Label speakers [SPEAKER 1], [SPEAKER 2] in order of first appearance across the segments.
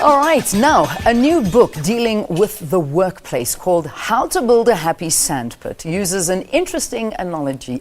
[SPEAKER 1] All right, now a new book dealing with the workplace called How to Build a Happy Sandpit uses an interesting analogy,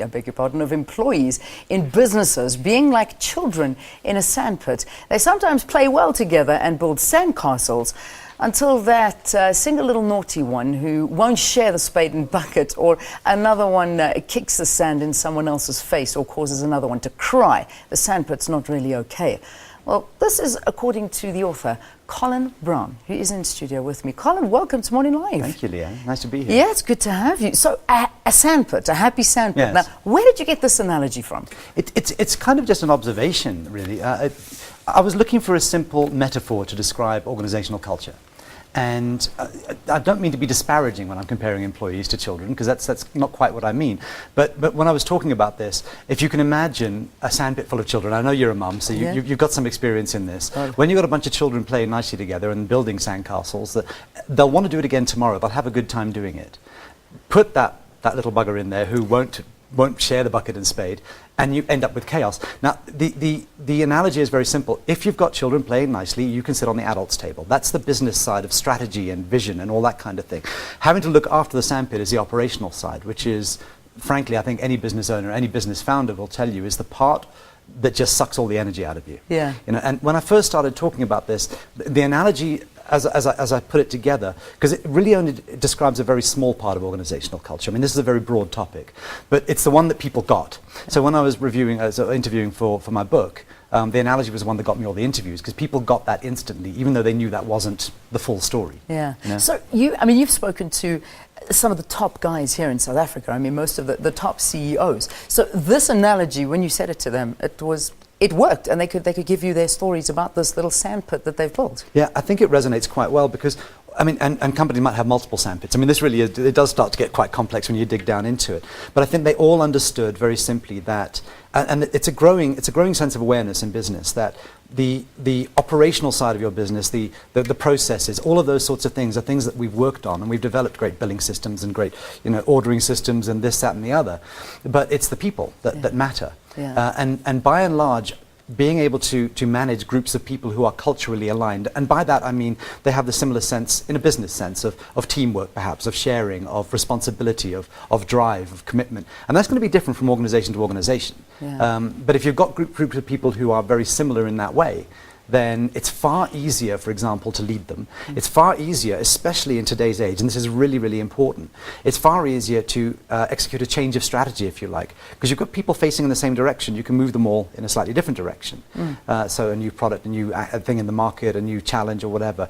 [SPEAKER 1] of employees in businesses being like children in a sandpit. They sometimes play well together and build sandcastles until that single little naughty one who won't share the spade and bucket, or another one kicks the sand in someone else's face or causes another one to cry. The sandpit's not really okay. Well, this is according to the author, Colin Browne, who is in studio with me. Colin, welcome to Morning Live.
[SPEAKER 2] Thank you, Leah. Nice to be here.
[SPEAKER 1] Yeah, it's good to have you. So, a sandpit, a happy sandpit.
[SPEAKER 2] Yes.
[SPEAKER 1] Now, where did you get this analogy from?
[SPEAKER 2] It's kind of just an observation, really. I was looking for a simple metaphor to describe organizational culture. And I don't mean to be disparaging when I'm comparing employees to children, because that's not quite what I mean. But when I was talking about this, if you can imagine a sandpit full of children, I know you're a mum, so you've got some experience in this. Right. When you've got a bunch of children playing nicely together and building sandcastles, they'll want to do it again tomorrow. They'll have a good time doing it. Put that little bugger in there who won't share the bucket and spade, and you end up with chaos. Now, the analogy is very simple. If you've got children playing nicely, you can sit on the adults' table. That's the business side of strategy and vision and all that kind of thing. Having to look after the sandpit is the operational side, which is, frankly, I think any business owner, any business founder will tell you, is the part that just sucks all the energy out of you.
[SPEAKER 1] Yeah.
[SPEAKER 2] You know, and when I first started talking about this, the analogy, as I put it together, because it really only describes a very small part of organizational culture. I mean, this is a very broad topic, but it's the one that people got. So when I was interviewing for my book, the analogy was the one that got me all the interviews, because people got that instantly, even though they knew that wasn't the full story.
[SPEAKER 1] Yeah.
[SPEAKER 2] You know?
[SPEAKER 1] So you've spoken to some of the top guys here in South Africa. I mean, most of the top CEOs. So this analogy, when you said it to them, it worked, and they could give you their stories about this little sandpit that they've built.
[SPEAKER 2] Yeah, I think it resonates quite well, because, I mean, and companies might have multiple sandpits. I mean, this really it does start to get quite complex when you dig down into it. But I think they all understood very simply that, and it's a growing sense of awareness in business, that the operational side of your business, the processes, all of those sorts of things are things that we've worked on, and we've developed great billing systems and great, ordering systems and this, that, and the other. But it's the people that matter.
[SPEAKER 1] Yeah.
[SPEAKER 2] And by and large, being able to manage groups of people who are culturally aligned, and by that I mean they have the similar sense, in a business sense, of teamwork, perhaps, of sharing, of responsibility, of drive, of commitment. And that's going to be different from organization to organization.
[SPEAKER 1] Yeah.
[SPEAKER 2] But if you've got groups of people who are very similar in that way, then it's far easier, for example, to lead them. It's far easier, especially in today's age, and this is really, really important, it's far easier to execute a change of strategy, if you like, because you've got people facing in the same direction. You can move them all in a slightly different direction. So a new product, a new thing in the market, a new challenge or whatever.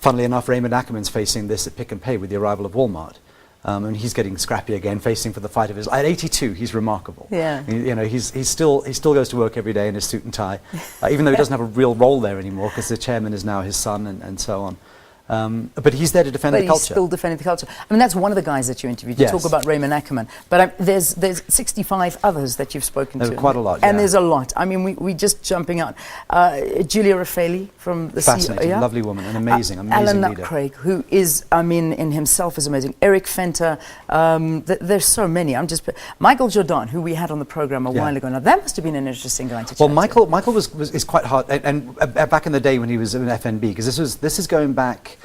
[SPEAKER 2] Funnily enough, Raymond Ackerman's facing this at Pick and Pay with the arrival of Walmart. And he's getting scrappy again, facing for the fight of his life. At 82, he's remarkable.
[SPEAKER 1] Yeah.
[SPEAKER 2] He still goes to work every day in his suit and tie, even though he doesn't have a real role there anymore, because the chairman is now his son and so on. But he's there to defend the culture.
[SPEAKER 1] He's still defending the culture. I mean, that's one of the guys that you interviewed. You talk about Raymond Ackerman, but there's 65 others that you've spoken to.
[SPEAKER 2] There are quite a lot,
[SPEAKER 1] and there's a lot. I mean, we just jumping out. Julia Raffaelli from the
[SPEAKER 2] Fascinating, lovely woman, an amazing
[SPEAKER 1] Alan
[SPEAKER 2] leader.
[SPEAKER 1] Craig, who is, I mean, in himself is amazing. Eric Fenter. There's so many. Michael Jordan, who we had on the program a while ago. Now that must have been an interesting guy to chat
[SPEAKER 2] Michael is quite hard, and back in the day when he was in FNB, because this is going back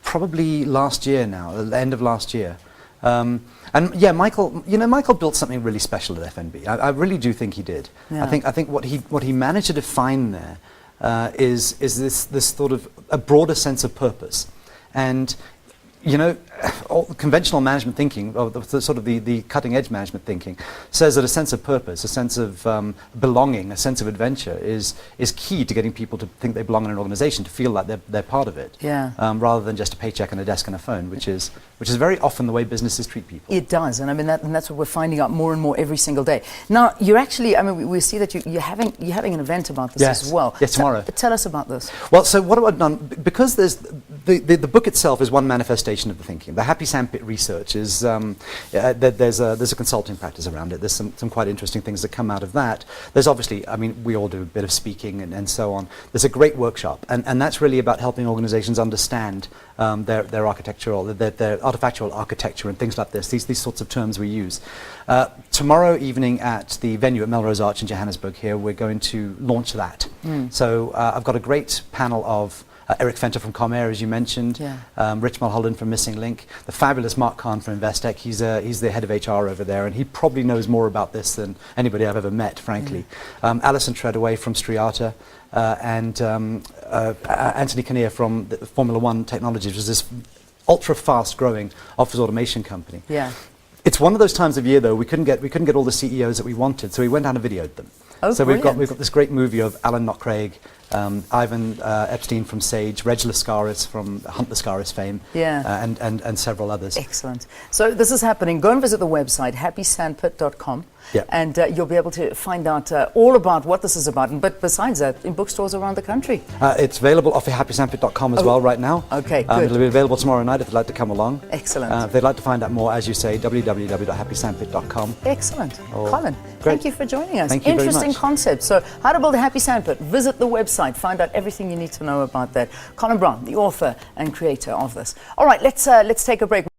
[SPEAKER 2] probably last year now, the end of last year. And yeah, Michael built something really special at FNB. I really do think he did.
[SPEAKER 1] Yeah.
[SPEAKER 2] I think what he managed to define there is this sort of a broader sense of purpose. And all conventional management thinking, or the cutting edge management thinking, says that a sense of purpose, a sense of belonging, a sense of adventure is key to getting people to think they belong in an organization, to feel like they're part of it, rather than just a paycheck and a desk and a phone, which is very often the way businesses treat people.
[SPEAKER 1] It does, and I mean that's what we're finding out more and more every single day. Now you're actually, I mean, we see that you're having an event about this as well.
[SPEAKER 2] Yes, tomorrow.
[SPEAKER 1] Tell us about this.
[SPEAKER 2] Well, so what I've done, because there's the book itself is one manifestation of the thinking. The Happy Sandpit research is there's a consulting practice around it. There's some quite interesting things that come out of that. There's obviously, I mean, we all do a bit of speaking and so on. There's a great workshop, and that's really about helping organizations understand their architectural, their artifactual architecture and things like this. These sorts of terms we use. Tomorrow evening at the venue at Melrose Arch in Johannesburg here, we're going to launch that. So I've got a great panel of Eric Fenter from Comair, as you mentioned, Rich Mulholland from Missing Link, the fabulous Mark Kahn from Investec. He's the head of HR over there, and he probably knows more about this than anybody I've ever met, frankly. Alison Treadaway from Striata, and Anthony Kinnear from the Formula One Technologies, which is this ultra-fast growing office automation company.
[SPEAKER 1] Yeah.
[SPEAKER 2] It's one of those times of year, though, we couldn't get all the CEOs that we wanted, so we went down and videoed them.
[SPEAKER 1] Oh,
[SPEAKER 2] so
[SPEAKER 1] brilliant.
[SPEAKER 2] we've got this great movie of Alan Knock-Craig, Ivan Epstein from Sage, Reg Lascaris from Hunt Lascaris fame, and several others.
[SPEAKER 1] Excellent. So this is happening. Go and visit the website, happysandpit.com, and you'll be able to find out all about what this is about. But besides that, in bookstores around the country.
[SPEAKER 2] It's available off of happysandpit.com as well right now.
[SPEAKER 1] Okay, good.
[SPEAKER 2] It'll be available tomorrow night if you'd like to come along.
[SPEAKER 1] Excellent.
[SPEAKER 2] If they'd like to find out more, as you say, www.happysandpit.com.
[SPEAKER 1] Excellent. Colin, thank you for joining us.
[SPEAKER 2] Thank you very
[SPEAKER 1] Interesting
[SPEAKER 2] much.
[SPEAKER 1] concept. So, how to build a happy sandpit. Visit the website. Find out everything you need to know about that. Colin Browne, the author and creator of this. All right, let's take a break.